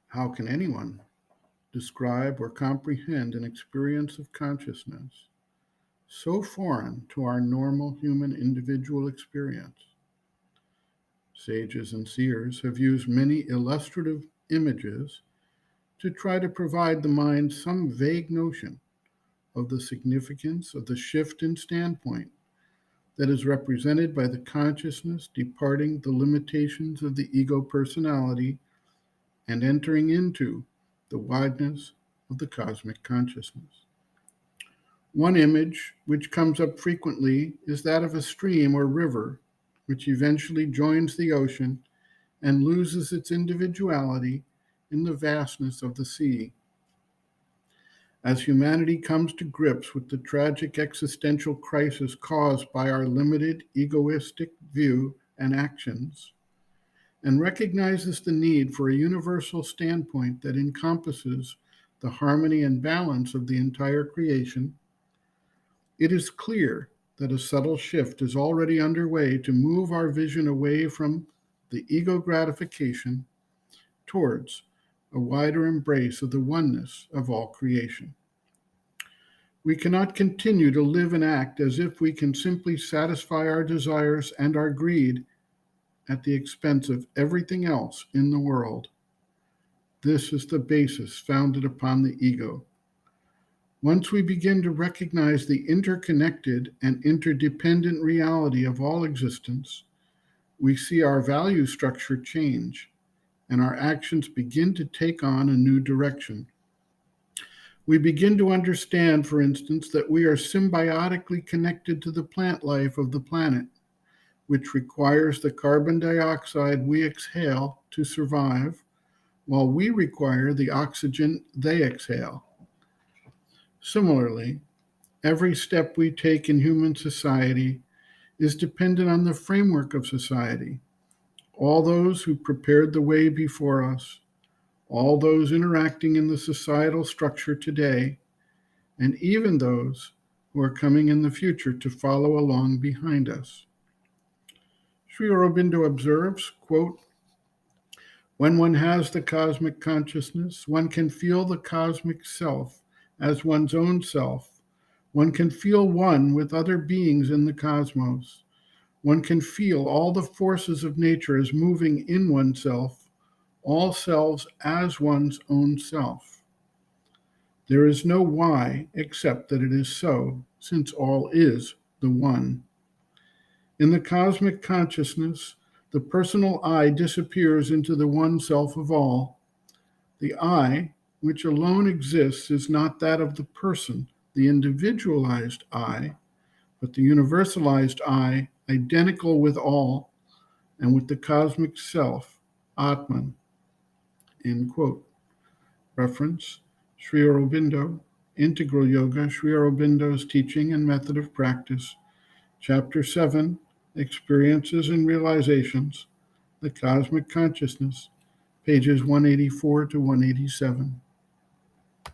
How can anyone describe or comprehend an experience of consciousness so foreign to our normal human individual experience? Sages and seers have used many illustrative images to try to provide the mind some vague notion of the significance of the shift in standpoint that is represented by the consciousness departing the limitations of the ego personality and entering into the wideness of the cosmic consciousness. One image which comes up frequently is that of a stream or river which eventually joins the ocean and loses its individuality in the vastness of the sea. As humanity comes to grips with the tragic existential crisis caused by our limited egoistic view and actions, and recognizes the need for a universal standpoint that encompasses the harmony and balance of the entire creation, it is clear that a subtle shift is already underway to move our vision away from the ego gratification towards a wider embrace of the oneness of all creation. We cannot continue to live and act as if we can simply satisfy our desires and our greed at the expense of everything else in the world. This is the basis founded upon the ego. Once we begin to recognize the interconnected and interdependent reality of all existence, we see our value structure change and our actions begin to take on a new direction. We begin to understand, for instance, that we are symbiotically connected to the plant life of the planet, which requires the carbon dioxide we exhale to survive, while we require the oxygen they exhale. Similarly, every step we take in human society is dependent on the framework of society. All those who prepared the way before us, all those interacting in the societal structure today, and even those who are coming in the future to follow along behind us. Sri Aurobindo observes, quote, "When one has the cosmic consciousness, one can feel the cosmic self as one's own self. One can feel one with other beings in the cosmos. One can feel all the forces of nature as moving in oneself, all selves as one's own self. There is no why except that it is so, since all is the one. In the cosmic consciousness, the personal I disappears into the one self of all. The I, which alone exists, is not that of the person, the individualized I, but the universalized I, identical with all and with the cosmic self, Atman." End quote. Reference, Sri Aurobindo, Integral Yoga, Sri Aurobindo's Teaching and Method of Practice, Chapter 7, Experiences and Realizations, The Cosmic Consciousness, pages 184 to 187.